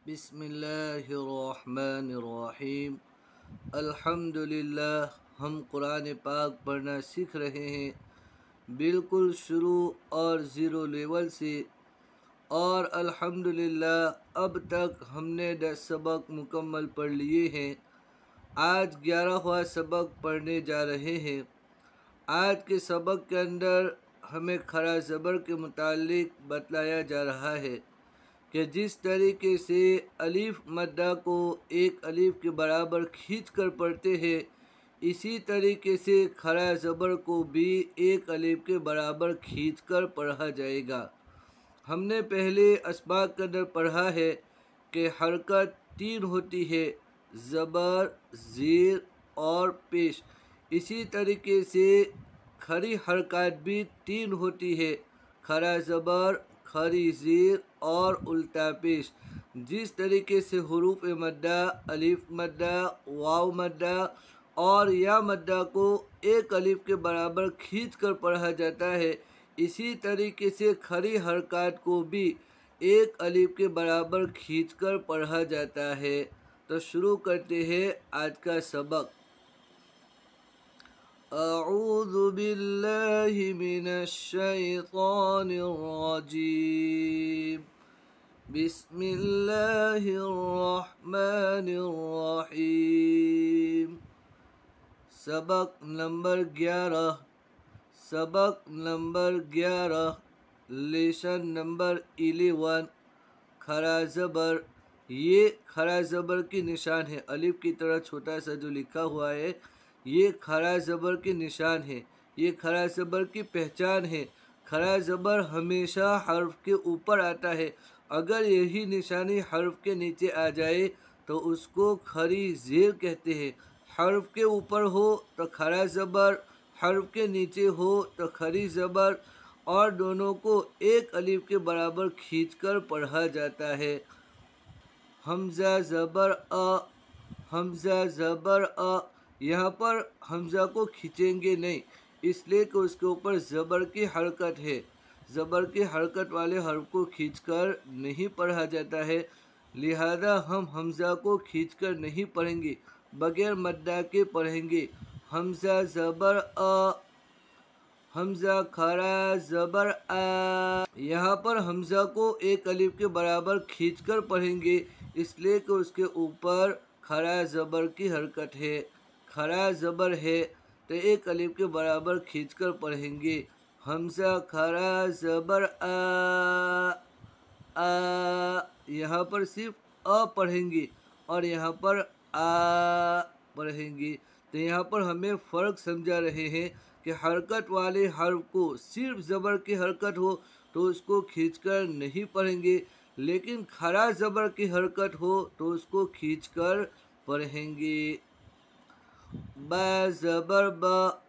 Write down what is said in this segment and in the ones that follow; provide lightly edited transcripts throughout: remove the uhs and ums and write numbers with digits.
बिस्मिल्लाहिर्रहमानिर्रहीम। अल्हम्दुलिल्लाह। हम कुरान पाक पढ़ना सीख रहे हैं, बिल्कुल शुरू और ज़ीरो लेवल से। और अल्हम्दुलिल्लाह अब तक हमने 10 सबक मुकम्मल पढ़ लिए हैं। आज 11वां सबक पढ़ने जा रहे हैं। आज के सबक के अंदर हमें खरा ज़बर के मुतालिक बतलाया जा रहा है कि जिस तरीके से अलीफ मद्दा को एक अलीफ के बराबर खींच कर पढ़ते हैं, इसी तरीके से खरा ज़बर को भी एक अलीफ के बराबर खींच कर पढ़ा जाएगा। हमने पहले असबाक के अंदर पढ़ा है कि हरकत 3 होती है, ज़बर, ज़ीर और पेश। इसी तरीके से खरी हरकत भी 3 होती है, खरा ज़बर, खरी ज़ीर और उल्टा पेश। जिस तरीके से हुरूफ मद्दा, अलिफ मद्दा, वाव मद्दा और या मद्दा को एक अलिफ के बराबर खींच कर पढ़ा जाता है, इसी तरीके से खरी हरकत को भी एक अलिफ के बराबर खींच कर पढ़ा जाता है। तो शुरू करते हैं आज का सबक। अऊज़ु बिल्लाहि मिनश शैतानिर रजीम। बिस्मिल्लाहिर्रहमानिर्रहीम। सबक नंबर 11। सबक नंबर 11, लेसन नंबर 11, खरा ज़बर। ये खरा ज़बर की निशान है, अलिफ की तरह छोटा सा जो लिखा हुआ है, ये खरा ज़बर की निशान है, ये खरा ज़बर की पहचान है। खरा ज़बर हमेशा हर्फ के ऊपर आता है। अगर यही निशानी हर्फ के नीचे आ जाए तो उसको खरी ज़ेर कहते हैं। हर्फ के ऊपर हो तो खरा ज़बर, हर्फ के नीचे हो तो खरी ज़बर, और दोनों को एक अलिफ के बराबर खींचकर पढ़ा जाता है। हमज़ा ज़बर अ, हमज़ा ज़बर अ। यहाँ पर हमज़ा को खींचेंगे नहीं, इसलिए कि उसके ऊपर ज़बर की हरकत है। ज़बर की हरकत वाले हर्फ को खींचकर नहीं पढ़ा जाता है, लिहाजा हम हमज़ा को खींचकर नहीं पढ़ेंगे, बगैर मद्दा के पढ़ेंगे। हमज़ा ज़बर अ, हमज़ा खरा ज़बर आ। यहाँ पर हमज़ा को एक अलिफ के बराबर खींचकर पढ़ेंगे, इसलिए कि उसके ऊपर खरा ज़बर की हरकत है। खरा ज़बर है तो एक अलिफ के बराबर खींचकर पढ़ेंगे। हमज़ा खरा ज़बर आ। यहाँ पर सिर्फ अ पढ़ेंगे और यहाँ पर आ पढ़ेंगे। तो यहाँ पर हमें फ़र्क समझा रहे हैं कि हरकत वाले हर्फ को सिर्फ ज़बर की हरकत हो तो उसको खींचकर नहीं पढ़ेंगे, लेकिन खरा ज़बर की हरकत हो तो उसको खींचकर पढ़ेंगे। बा ज़बर बा,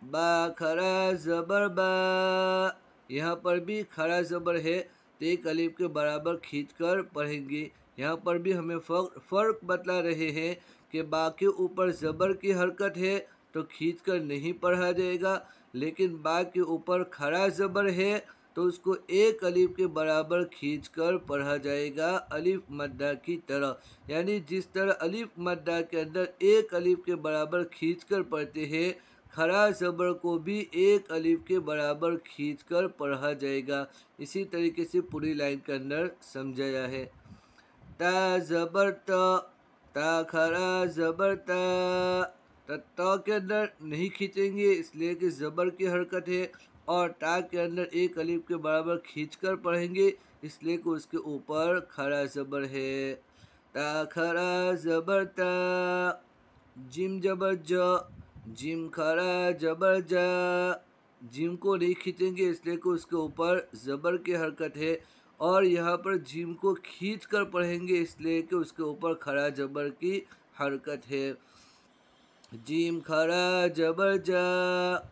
बा खरा ज़बर बा। यहाँ पर भी खरा ज़बर है तो एक अलिफ के बराबर खींचकर पढ़ेंगे। यहाँ पर भी हमें फ़र्क बतला रहे हैं कि बा के ऊपर ज़बर की हरकत है तो खींचकर नहीं पढ़ा जाएगा, लेकिन बा के ऊपर खरा ज़बर है तो उसको एक अलिफ के बराबर खींचकर पढ़ा जाएगा, अलिफ मद्दा की तरह। यानी जिस तरह अलिफ मद्दा के अंदर एक अलिफ के बराबर खींचकर पढ़ते हैं, खरा ज़बर को भी एक अलिफ के बराबर खींचकर पढ़ा जाएगा। इसी तरीके से पूरी लाइन के अंदर समझाया है। ता ज़बर त, ता खरा ज़बर ता। ता के अंदर नहीं खींचेंगे, इसलिए कि ज़बर की हरकत है, और ता के अंदर एक अलिफ के बराबर खींचकर पढ़ेंगे, इसलिए कि उसके ऊपर खरा ज़बर है। ता खरा ज़बर ता। जिम ज़बर ज, जिम खरा ज़बर जा। जिम को नहीं खींचेंगे, इसलिए कि उसके ऊपर ज़बर की हरकत है, और यहाँ पर जिम को खींच कर पढ़ेंगे, इसलिए कि उसके ऊपर खरा ज़बर की हरकत है। जिम खरा ज़बर जा।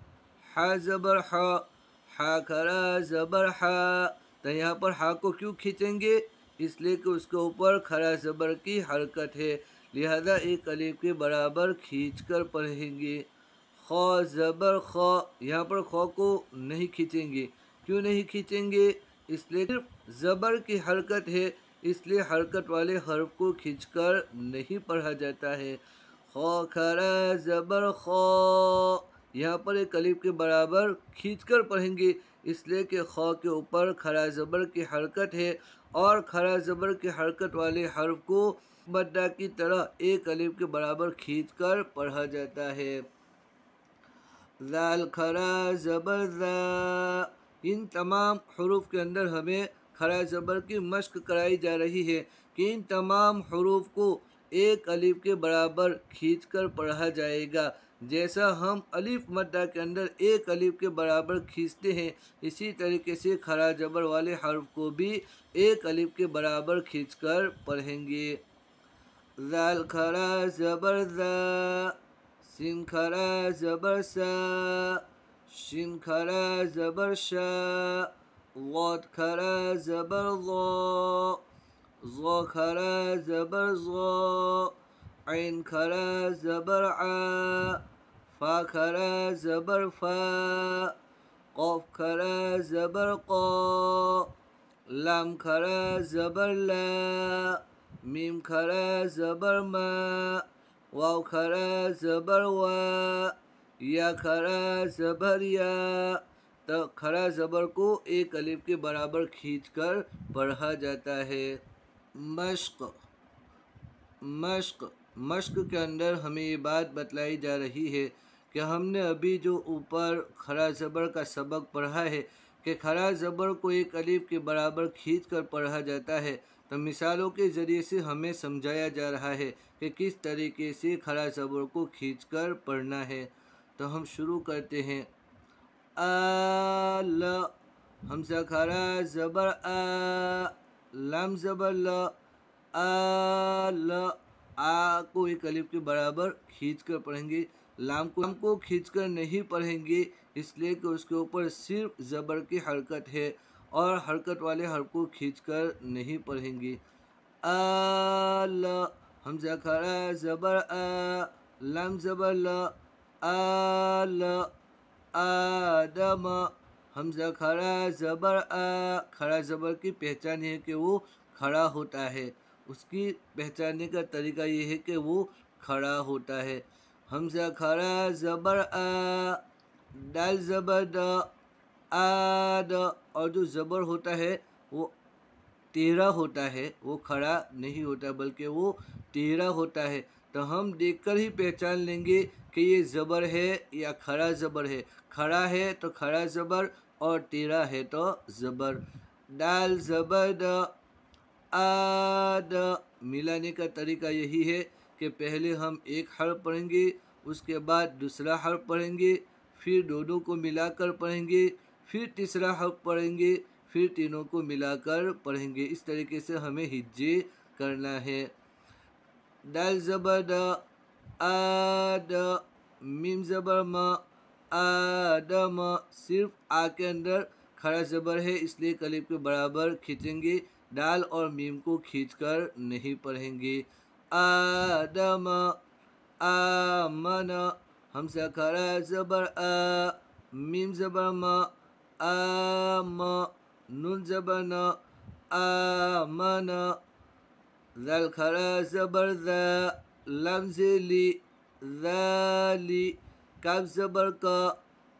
हा ज़बर हा, हा खरा ज़बर हा। तो यहाँ पर हा को क्यों खींचेंगे, इसलिए कि उसके ऊपर खरा ज़बर की हरकत है, लिहाजा एक अलिफ के बराबर खींच कर पढ़ेंगे। ख ज़बर ख, यहाँ पर ख को नहीं खींचेंगे। क्यों नहीं खींचेंगे, इसलिए सिर्फ ज़बर की हरकत है, इसलिए हरकत वाले हर्फ को खींचकर नहीं पढ़ा जाता है। खौ खरा ज़बर खौ, यहाँ पर एक अलिफ के बराबर खींचकर पढ़ेंगे, इसलिए कि खौ के ऊपर खरा ज़बर की हरकत है और खरा ज़बर की हरकत वाले हर्फ को मद्दा की तरह एक अलिफ के बराबर खींचकर पढ़ा जाता है। ज़ाल खरा ज़बर ज़ा, इन तमाम हरूफ के अंदर हमें खरा ज़बर की मश्क कराई जा रही है कि इन तमाम हरूफ को एक अलिफ के बराबर खींचकर पढ़ा जाएगा। जैसा हम अलिफ मद्दा के अंदर एक अलिफ के बराबर खींचते हैं, इसी तरीके से खरा ज़बर वाले हर्फ को भी एक अलिफ के बराबर खींचकर पढ़ेंगे। ज़ाल खरा ज़बर ज़ा, सिन खरा ज़बर सा, शिन खरा ज़बर शा, ज़ाद खरा ज़बर ज़ा, ज़ा खरा ज़बर ज़ा, ऐन खरा ज़बर आ, फा खरा ज़बर फा, क़ाफ खरा ज़बर क़ा, लाम खरा ज़बर ला, मीम खरा ज़बर मा, वाव खरा ज़बर वा, या खरा ज़बर या। तो खरा ज़बर को एक अलिफ के बराबर खींचकर पढ़ा जाता है। मश्क, मश्क, मश्क के अंदर हमें ये बात बतलाई जा रही है कि हमने अभी जो ऊपर खरा ज़बर का सबक पढ़ा है कि खरा ज़बर को एक अलिफ के बराबर खींचकर पढ़ा जाता है, तो मिसालों के ज़रिए से हमें समझाया जा रहा है कि किस तरीके से खरा ज़बर को खींचकर पढ़ना है। तो हम शुरू करते हैं। ल, हमज़ा खरा ज़बर आ, लाम ज़बर ल, ल, आ को एक अलिफ के बराबर खींचकर पढ़ेंगे। लाम को खींचकर नहीं पढ़ेंगे, इसलिए कि उसके ऊपर सिर्फ ज़बर की हरकत है और हरकत वाले हर्फ को खींचकर नहीं पढ़ेंगे। ल, हमज़ा खरा ज़बर आ, लाम ज़बर ल, ल, आदम, हमज़ा खरा ज़बर आ, खरा ज़बर की पहचान है कि वो खड़ा होता है, उसकी पहचानने का तरीका ये है कि वो खड़ा होता है। हमज़ा खरा ज़बर आ, दाल ज़बर द, आद, और जो ज़बर होता है वो टेढ़ा होता है, वो खड़ा नहीं होता बल्कि वो टेढ़ा होता है। तो हम देखकर ही पहचान लेंगे कि ये ज़बर है या खड़ा ज़बर है। खड़ा है तो खड़ा ज़बर और टेढ़ा है तो ज़बर। दाल ज़बर द, आद, मिलाने का तरीका यही है कि पहले हम एक हर्फ पढ़ेंगे, उसके बाद दूसरा हर्फ पढ़ेंगे, फिर दोनों को मिलाकर पढ़ेंगे, फिर तीसरा हर्फ पढ़ेंगे, फिर तीनों को मिलाकर पढ़ेंगे। इस तरीके से हमें हिज्जे करना है। दाल ज़बर द, आद, मीम ज़बर म, आदम, सिर्फ आ के अंदर खड़ा ज़बर है, इसलिए अलिफ के बराबर खींचेंगे, दाल और मीम को खींचकर नहीं पढ़ेंगे। आदम, आमन, हमज़ा खरा ज़बर आ, मीम ज़बर म, आम, नून ज़बर न, आमन, ज़ाल खरा ज़बर ज़ा, लाम ज़ेली, ज़ाली, काफ ज़बर का,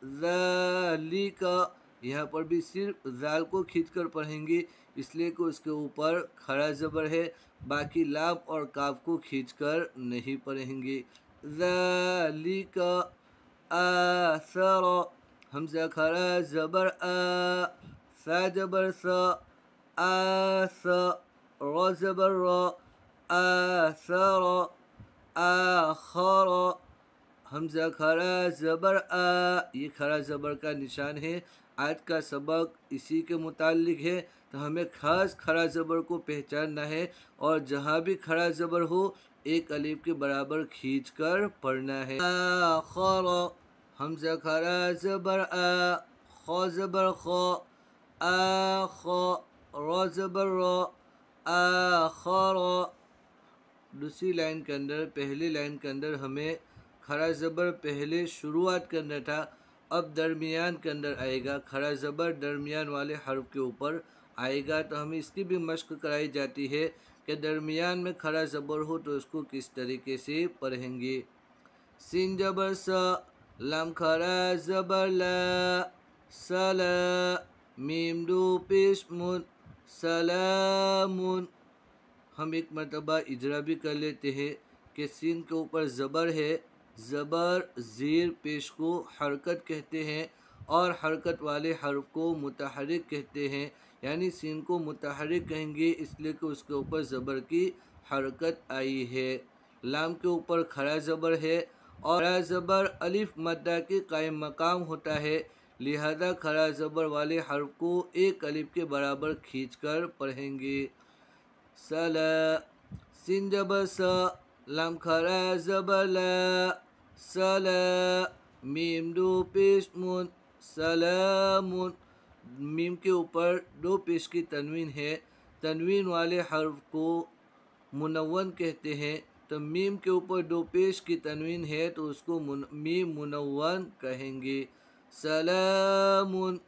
ज़ालिका। यहाँ पर भी सिर्फ ज़ाल को खींचकर पढ़ेंगे, इसलिए कि उसके ऊपर खड़ा ज़बर है, बाकी लाम और काफ को खींचकर नहीं पढ़ेंगे। ज़ालिका, आसर, हमज़ा खरा ज़बर आ, सा ज़बर सा, आस, र ज़बर र, आसर, आखर, हमज़ा खरा ज़बर आ, ये खरा ज़बर का निशान है। आज का सबक इसी के मुताल्लिक है, तो हमें ख़ास खरा ज़बर को पहचानना है और जहाँ भी खरा ज़बर हो एक अलिफ के बराबर खींचकर पढ़ना है। आखर, हमज़ा खरा ज़बर आ, ख ज़बर ख, आख, र ज़बर र, आखर। दूसरी लाइन के अंदर, पहली लाइन के अंदर हमें खरा ज़बर पहले शुरुआत के अंदर था, अब दरमियान के अंदर आएगा। खरा ज़बर दरमियान वाले हर्फ के ऊपर आएगा तो हमें इसकी भी मश्क कराई जाती है कि दरमियान में खड़ा ज़बर हो तो उसको किस तरीके से पढ़ेंगे। सिन जबर स, लाम खड़ा ज़बर ला, सला, मीम दो पेश मुन, सलामुन। हम एक मरतबा इजरा भी कर लेते हैं कि सीन के ऊपर ज़बर है, ज़बर ज़ेर पेश को हरकत कहते हैं और हरकत वाले हर्फ को मुतहरिक कहते हैं, यानी सीन को मुतहरिक कहेंगे इसलिए कि उसके ऊपर ज़बर की हरकत आई है। लाम के ऊपर खड़ा ज़बर है और खड़ा ज़बर अलिफ मद्दा के कायम मकाम होता है, लिहाजा खड़ा ज़बर वाले हर्फ को एक अलिफ के बराबर खींचकर पढ़ेंगे। सला, सिन जबर स, लाम खड़ा ज़बर ला, सला, मीम दो पेश मुन, सलामुन। मीम के ऊपर दो पेश की तनवीन है, तनवीन वाले हर्फ को मुनव्वन कहते हैं, तो मीम के ऊपर दो पेश की तनवीन है तो उसको मीम मुनव्वन कहेंगे। सलामुन,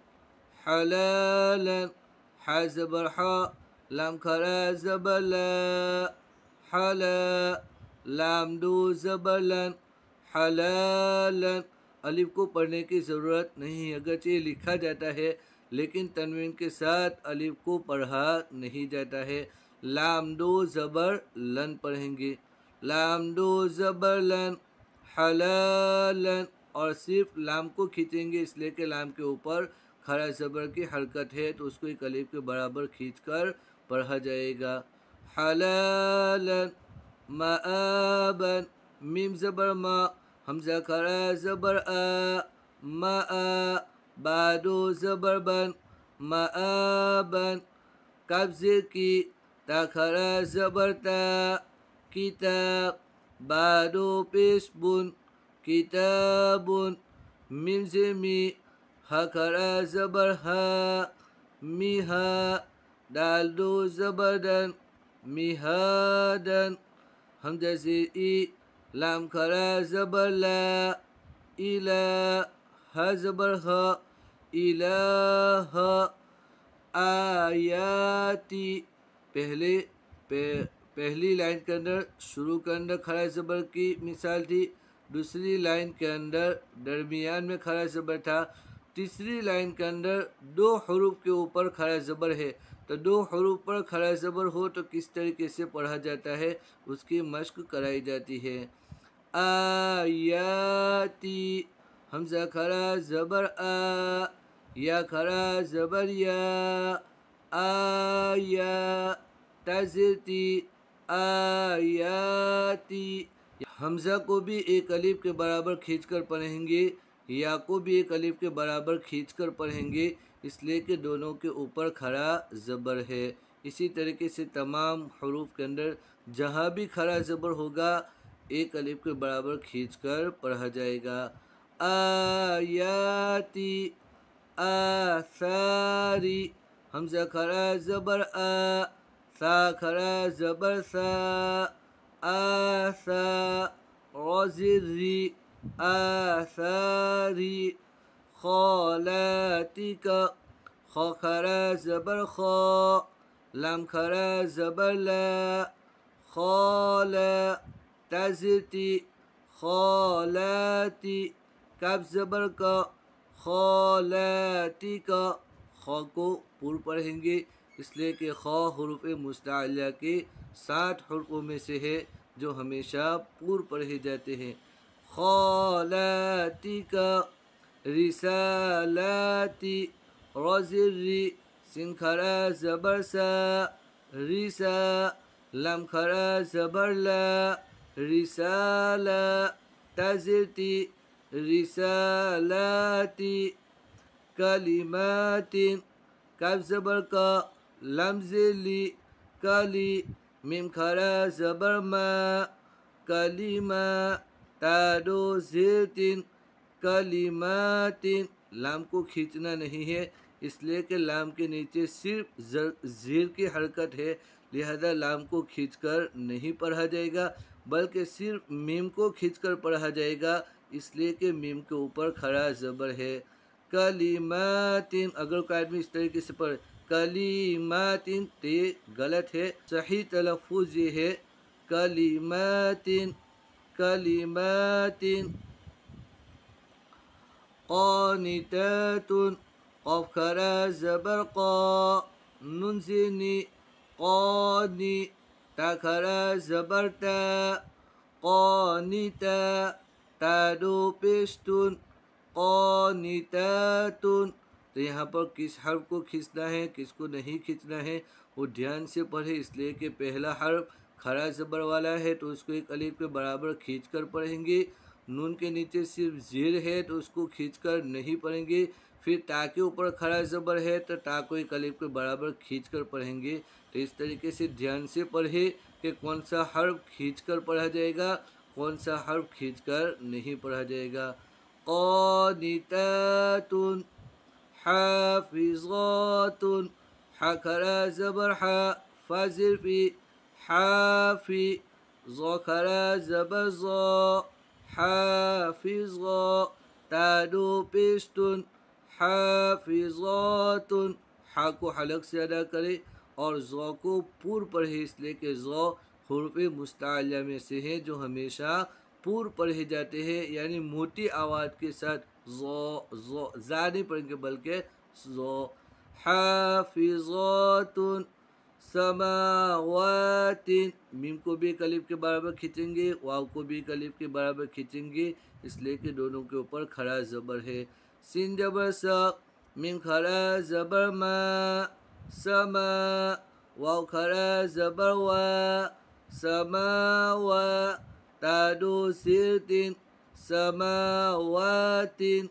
हलालन, हा ज़बर हा, लाम खड़ा ज़बर ला, हला, लाम दो ज़बर लन, हलालन। अलिफ को पढ़ने की ज़रूरत नहीं, अगरचे लिखा जाता है लेकिन तनवीन के साथ अलिफ को पढ़ा नहीं जाता है। लाम दो ज़बर लन पढ़ेंगे, लाम दो ज़बर लन, हलालन। और सिर्फ लाम को खींचेंगे इसलिए कि लाम के ऊपर खड़ा ज़बर की हरकत है तो उसको एक अलिफ के बराबर खींचकर पढ़ा जाएगा। हलालन, माअबन, मीम ज़बर मा, हमज़ा खड़ा ज़बर आ, मा, बादो ज़बर बन, माअबन। काफ ज़ेर की, ता खड़ा ज़बर ता, किताब, बादो पेश बुन, किताबुन। मीम ज़ेर मी, हा खड़ा ज़बर हा, मिहा, दाल दो ज़बर दन, मिहादन। हमज़ा ज़ेर ई, लाम खड़ा ज़बर ला, इला, हा ज़बर हा, इलाह। आयाती, पहली लाइन के अंदर शुरू के अंदर खड़ा ज़बर की मिसाल थी, दूसरी लाइन के अंदर दरमियान में खड़ा ज़बर था, तीसरी लाइन के अंदर दो हरूफ के ऊपर खड़ा ज़बर है, तो दो हरूफ पर खड़ा ज़बर हो तो किस तरीके से पढ़ा जाता है उसकी मश्क कराई जाती है। आयाती, हमज़ा खड़ा ज़बर आ, या खड़ा ज़बर या, आया, ताज़िरती, आयाती। हमज़ा को भी एक अलिफ के बराबर खींचकर पढ़ेंगे, या को भी एक अलिफ के बराबर खींचकर पढ़ेंगे इसलिए कि दोनों के ऊपर खड़ा ज़बर है। इसी तरीके से तमाम हरूफ के अंदर जहाँ भी खड़ा ज़बर होगा एक अलिफ के बराबर खींचकर पढ़ा जाएगा। आयाती, आसारी, हमज़ा खड़ा ज़बर आ, सा खड़ा ज़बर सा, आसा, ज़िर्री, आसारी। खौलातिका, खौ खड़ा ज़बर खौ, लाम खड़ा ज़बर ला, खौला, ताज़िरती, खौलाती। काफ ज़बर का, खौलाती का। खौ को पूर्व पढ़ेंगे इसलिए कि खौ हुरूफ मुस्तअला के 7 हुरूफों में से है जो हमेशा पूर्व पढ़े जाते हैं। खौलाती का, रिसालाती, रज़िर्री, सिन खड़ा ज़बर सा, रिसा, लम खड़ा ज़बर ला, रिसाला, ताज़िरती, रिसालाती। कलिमातिन, काफ ज़बर का, लम ज़ेर ली, कली, मीम खड़ा ज़बर मा, कलिमा, तादो ज़ेतिन, कलिमातिन। लाम को खींचना नहीं है इसलिए कि लाम के नीचे सिर्फ ज़ेर की हरकत है, लिहाजा लाम को खींचकर नहीं पढ़ा जाएगा बल्कि सिर्फ मीम को खींचकर पढ़ा जाएगा इसलिए कि मीम के ऊपर खड़ा ज़बर है। कलिमातिन, अगर कोई आदमी इस तरीके से पढ़े कलीमातिन, ते गलत है, सही तलफ़ुज़ ये है कलीमातिन कलीमातिन। क़ानितातुन, क़ाफ़ खरा ज़बर क़ा, नून ज़ेनी, क़ानी, ता खरा ज़बर ता, क़ानिता, ता दो पेशतुन, क़ानितातुन। तो यहाँ पर किस हर्फ को खींचना है, किसको नहीं खींचना है, वो ध्यान से पढ़े, इसलिए कि पहला हर्फ खरा ज़बर वाला है तो उसको एक अलीफ के बराबर खींच कर पढ़ेंगे। नून के नीचे सिर्फ ज़ेर है तो उसको खींचकर नहीं पढ़ेंगे। फिर ता के ऊपर खड़ा ज़बर है तो ता को एक अलीफ के बराबर खींचकर पढ़ेंगे। तो इस तरीके से ध्यान से पढ़े कि कौन सा हर्फ खींचकर पढ़ा जाएगा, कौन सा हर्फ खींचकर नहीं पढ़ा जाएगा। क़ानितातुन, हाफ़िज़ातुन, हा खरा ज़बर हा, फा ज़ेर फ़ी, हाफ़ी, ज़ा खरा ज़बर ज़ा, हाफ़िज़ा, ता दो पेशतुन, हाफ़िज़ातुन। हा को हलक से अदा करें और ज़ा को पूर पढ़े, इसलिए कि ज़ा हुरूफ़ मुस्ताअला में से है जो हमेशा पूर पढ़े जाते हैं, यानी मोटी आवाज़ के साथ ज़ा नहीं पढ़ेंगे बल्कि ज़ा। हाफ़िज़ातुन समावातिन, मीम को भी एक अलीफ के बराबर खींचेंगे, वाव को भी एक अलीफ के बराबर खींचेंगे, इसलिए कि दोनों के ऊपर खड़ा ज़बर है। सिन जबर सा, मीम खड़ा ज़बर मा, समा, वाव खड़ा ज़बर वा, समावा, ता दो ज़ेर तीन, समावातिन।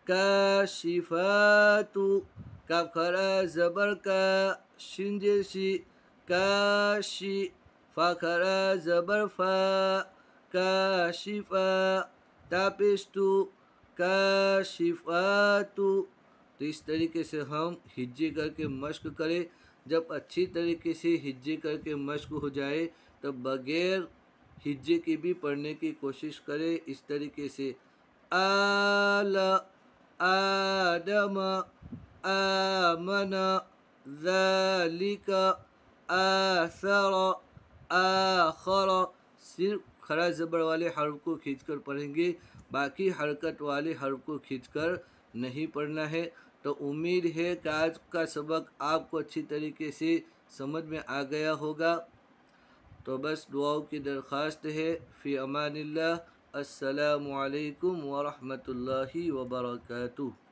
काशिफातु, काफ खरा ज़बर का, शिन जैसी, काशी, फा खरा ज़बर फा, काशिफा, तापिस्तु, काशिफातु। तो इस तरीके से हम हिज्जे करके मश्क करें। जब अच्छी तरीके से हिज्जे करके मश्क हो जाए तब बगैर हिज्जे के भी पढ़ने की कोशिश करें। इस तरीके से आला, आदम, आमन, ज़ालिका, आसर, आखर। सिर्फ खरा ज़बर वाले हर्फ को खींचकर पढ़ेंगे, बाकी हरकत वाले हर्फ को खींचकर नहीं पढ़ना है। तो उम्मीद है कि आज का सबक आपको अच्छी तरीके से समझ में आ गया होगा। तो बस दुआओं की दरख्वास्त है। फ़ी अमानिल्लाह। अस्सलामु अलैकुम व रहमतुल्लाहि व बरकातुहू।